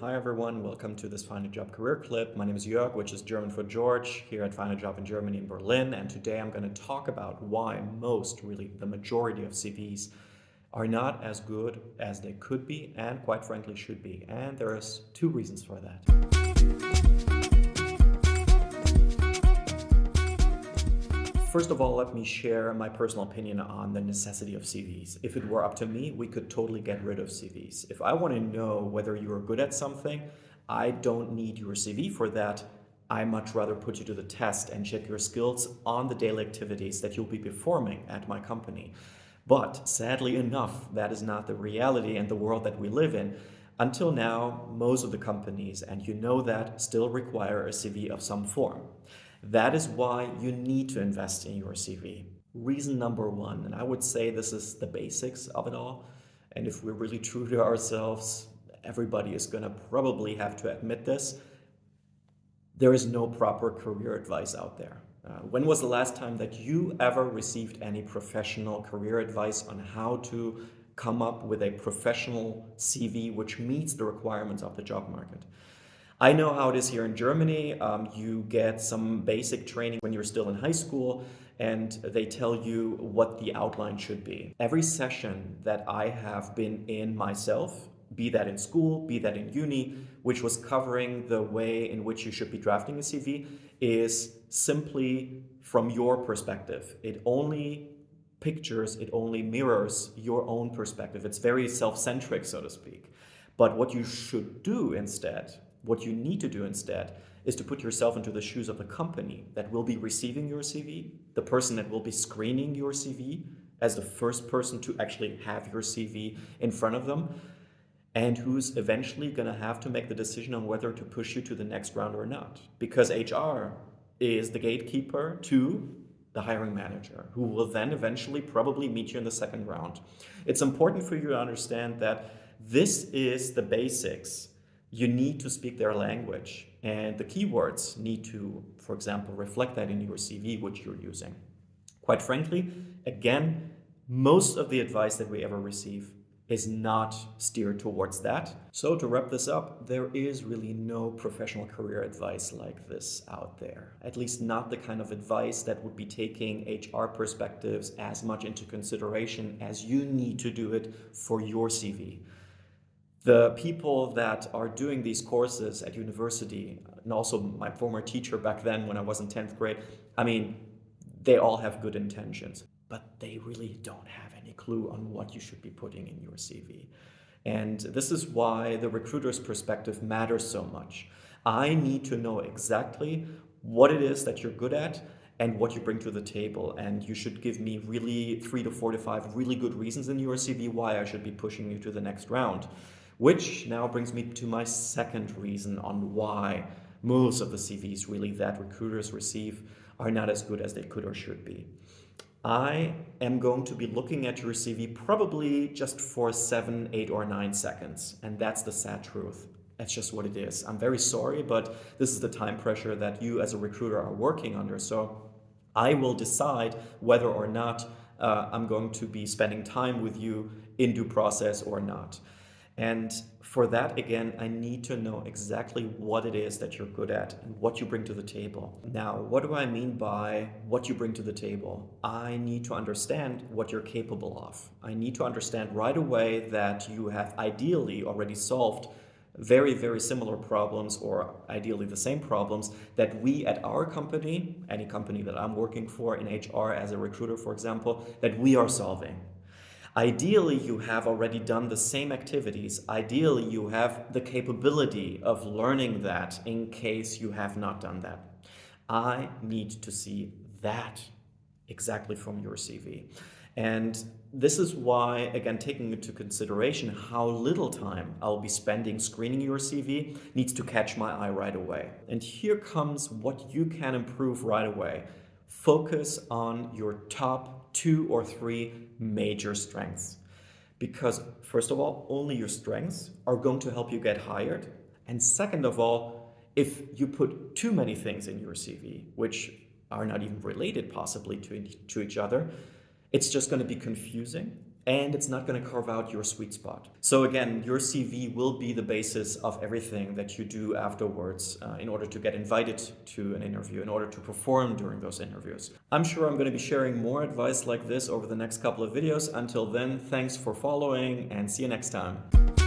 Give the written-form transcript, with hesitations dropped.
Hi everyone, welcome to this Find a Job career clip. My name is Jörg, which is German for George, here at Find a Job in Germany in Berlin. And today I'm going to talk about why really the majority of CVs are not as good as they could be and quite frankly should be. And there's two reasons for that. First of all, let me share my personal opinion on the necessity of CVs. If it were up to me, we could totally get rid of CVs. If I want to know whether you're good at something, I don't need your CV for that. I much rather put you to the test and check your skills on the daily activities that you'll be performing at my company. But sadly enough, that is not the reality and the world that we live in. Until now, most of the companies, and you know that, still require a CV of some form. That is why you need to invest in your CV. Reason number one, and I would say this is the basics of it all, and if we're really true to ourselves, everybody is going to probably have to admit this, there is no proper career advice out there. When was the last time that you ever received any professional career advice on how to come up with a professional CV which meets the requirements of the job market? I know how it is here in Germany. You get some basic training when you're still in high school, and they tell you what the outline should be. Every session that I have been in myself, be that in school, be that in uni, which was covering the way in which you should be drafting a CV, is simply from your perspective. It only pictures, it only mirrors your own perspective. It's very self-centric, so to speak. But what you should do instead, what you need to do instead, is to put yourself into the shoes of the company that will be receiving your CV, the person that will be screening your CV as the first person to actually have your CV in front of them, and who's eventually going to have to make the decision on whether to push you to the next round or not. Because HR is the gatekeeper to the hiring manager, who will then eventually probably meet you in the second round. It's important for you to understand that this is the basics. You need to speak their language, and the keywords need to, for example, reflect that in your CV, which you're using. Quite frankly, again, most of the advice that we ever receive is not steered towards that. So to wrap this up, there is really no professional career advice like this out there. At least not the kind of advice that would be taking HR perspectives as much into consideration as you need to do it for your CV. The people that are doing these courses at university, and also my former teacher back then when I was in 10th grade, they all have good intentions, but they really don't have any clue on what you should be putting in your CV. And this is why the recruiter's perspective matters so much. I need to know exactly what it is that you're good at and what you bring to the table. And you should give me really 3 to 4 to 5 really good reasons in your CV why I should be pushing you to the next round. Which now brings me to my second reason on why most of the CVs really that recruiters receive are not as good as they could or should be. I am going to be looking at your CV probably just for 7, 8, or 9 seconds. And that's the sad truth. That's just what it is. I'm very sorry, but this is the time pressure that you as a recruiter are working under. So I will decide whether or not I'm going to be spending time with you in due process or not. And for that, again, I need to know exactly what it is that you're good at and what you bring to the table. Now, what do I mean by what you bring to the table? I need to understand what you're capable of. I need to understand right away that you have ideally already solved very, very similar problems, or ideally the same problems that we at our company, any company that I'm working for in HR as a recruiter, for example, that we are solving. Ideally, you have already done the same activities. Ideally, you have the capability of learning that in case you have not done that. I need to see that exactly from your CV. And this is why, again, taking into consideration how little time I'll be spending screening your CV needs to catch my eye right away. And here comes what you can improve right away. Focus on your top 2 or 3 major strengths. Because, first of all, only your strengths are going to help you get hired. And second of all, if you put too many things in your CV, which are not even related possibly to each other, it's just going to be confusing and it's not going to carve out your sweet spot. So again, your CV will be the basis of everything that you do afterwards in order to get invited to an interview, in order to perform during those interviews. I'm sure I'm going to be sharing more advice like this over the next couple of videos. Until then, thanks for following and see you next time.